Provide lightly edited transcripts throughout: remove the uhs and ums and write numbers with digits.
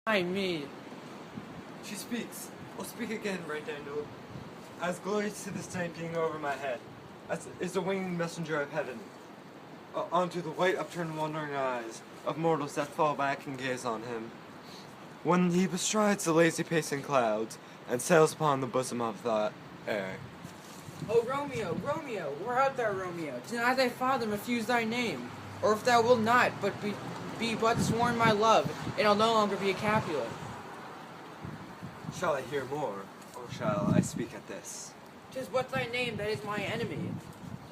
Me. She speaks. Oh, speak again, right, Daniel. As glory to the saint being over my head, as is the winged messenger of heaven, onto the white upturned wondering eyes of mortals that fall back and gaze on him. When he bestrides the lazy pacing clouds, and sails upon the bosom of the air. O Romeo, Romeo, where art thou, Romeo? Deny thy father refuse thy name. Or if thou wilt not, but be but sworn my love, it'll no longer be a Capulet. Shall I hear more, or shall I speak at this? 'Tis but thy name that is my enemy.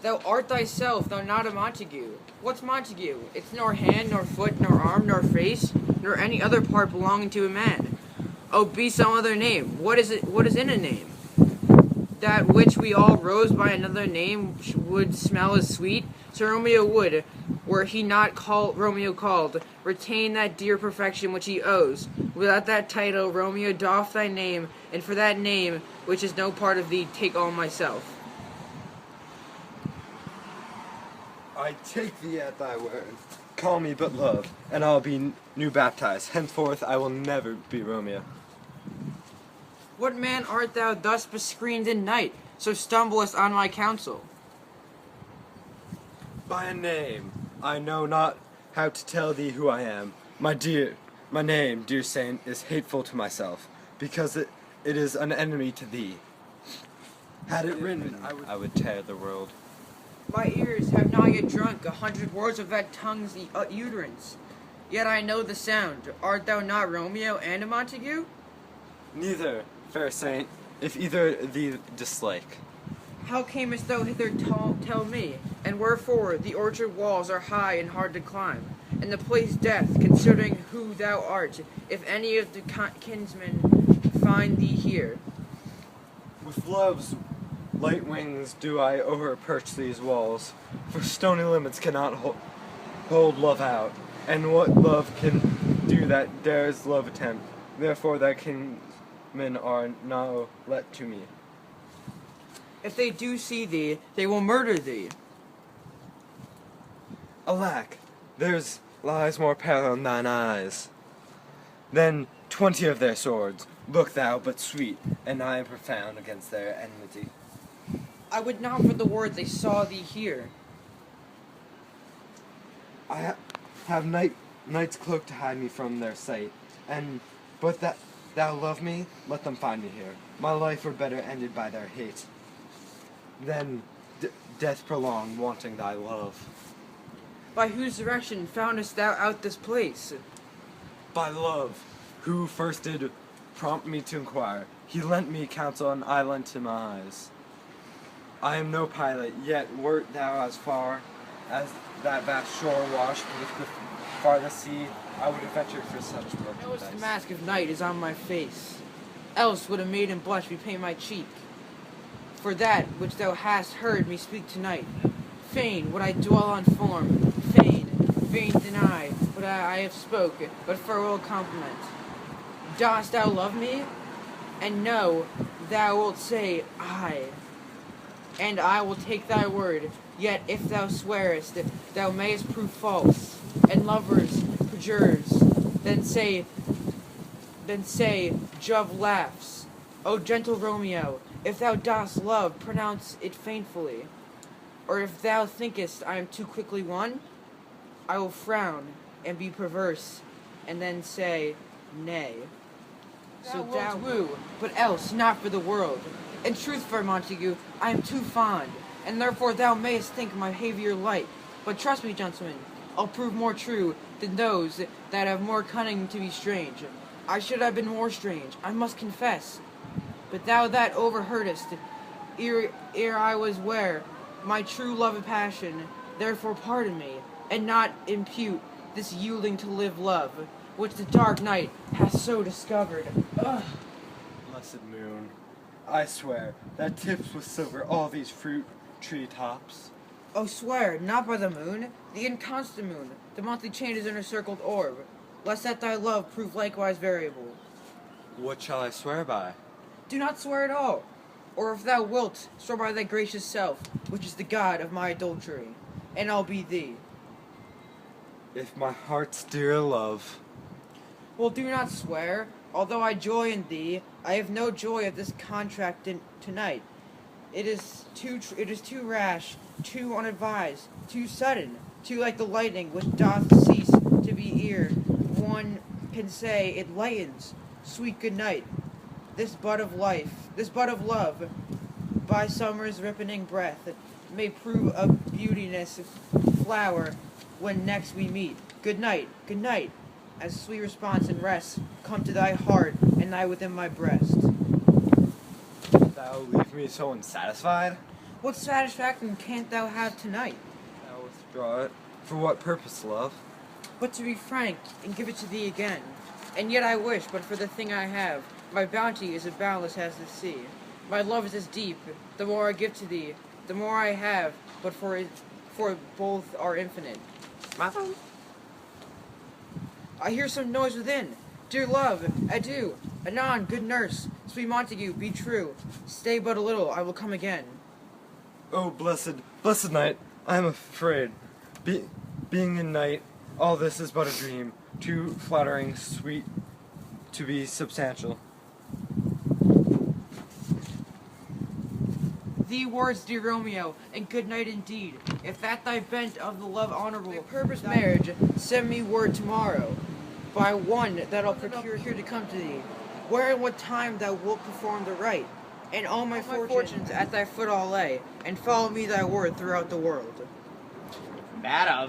Thou art thyself, thou not a Montague. What's Montague? It's nor hand, nor foot, nor arm, nor face, nor any other part belonging to a man. Oh, be some other name. What is it? What is in a name? That which we all rose by another name would smell as sweet. So Romeo would, were he not Romeo called, retain that dear perfection which he owes. Without that title, Romeo, doff thy name, and for that name, which is no part of thee, take all myself. I take thee at thy word. Call me but love, and I'll be new baptized. Henceforth I will never be Romeo. What man art thou thus bescreened in night, so stumblest on my counsel? By a name, I know not how to tell thee who I am. My name, dear saint, is hateful to myself, because it is an enemy to thee. Had it written, I would tear the world. My ears have not yet drunk 100 words of that tongue's utterance. Yet I know the sound. Art thou not Romeo and a Montague? Neither, fair saint, if either thee dislike. How camest thou hither, tell me, and wherefore the orchard walls are high and hard to climb, and the place death, considering who thou art, if any of the kinsmen find thee here? With love's light wings do I overperch these walls, for stony limits cannot hold love out, and what love can do that dares love attempt? Therefore thy kinsmen are now let to me. If they do see thee, they will murder thee. Alack, there's lies more pale in thine eyes than 20 of their swords. Look thou but sweet, and I am profound against their enmity. I would not for the words they saw thee here. I have night's cloak to hide me from their sight, but that thou love me, let them find me here. My life were better ended by their hate than death prolonged, wanting thy love. By whose direction foundest thou out this place? By love, who first did prompt me to inquire. He lent me counsel, and I lent him eyes. I am no pilot, yet wert thou as far as that vast shore washed with the farthest sea, I would have ventured for such Knowest the merchandise. mask of night is on my face, else would a maiden blush repay my cheek. For that which thou hast heard me speak tonight, fain would I dwell on form, fain deny what I have spoke, but farewell compliment. Dost thou love me? And no, thou wilt say, aye. And I will take thy word, yet if thou swearest, thou mayest prove false, and lovers perjures, then say, Jove laughs. O gentle Romeo, if thou dost love, pronounce it faintfully. Or if thou thinkest I am too quickly won, I will frown and be perverse, and then say, nay. So thou woo, but else not for the world. In truth, fair Montague, I am too fond, and therefore thou mayest think my behavior light. But trust me, gentlemen, I'll prove more true than those that have more cunning to be strange. I should have been more strange, I must confess. But thou that overheardest, ere I was ware, my true love and passion, therefore pardon me, and not impute this yielding to live love, which the dark night hath so discovered. Ugh. Blessed moon, I swear that tips with silver all these fruit tree tops. Oh, swear, not by the moon, the inconstant moon, the monthly changes in a circled orb, lest that thy love prove likewise variable. What shall I swear by? Do not swear at all, or if thou wilt, swear by thy gracious self, which is the god of my adultery, and I'll be thee. If my heart's dear love. Well, do not swear. Although I joy in thee, I have no joy of this contract tonight. It is too rash, too unadvised, too sudden, too like the lightning which doth cease to be ere one can say it lightens. Sweet good night. This bud of life, this bud of love, by summer's ripening breath, may prove a beautiness flower when next we meet. Good night, as sweet response and rest come to thy heart and I within my breast. Thou leave me so unsatisfied? What satisfaction canst thou have tonight? Thou withdraw it. For what purpose, love? But to be frank and give it to thee again. And yet I wish, but for the thing I have, my bounty is as boundless as the sea. My love is as deep. The more I give to thee, the more I have, but for both are infinite. Mother? I hear some noise within. Dear love, adieu. Anon, good nurse. Sweet Montague, be true. Stay but a little, I will come again. Oh, blessed night, I am afraid. Being in night, all this is but a dream, too flattering, sweet, to be substantial. Thee words, dear Romeo, and good night indeed. If that thy bent of the love honorable, purpose marriage, send me word tomorrow, by one that'll procure here to come to thee, where and what time thou wilt perform the rite, and all my fortunes at thy foot I'll lay, and follow me thy word throughout the world. Madam,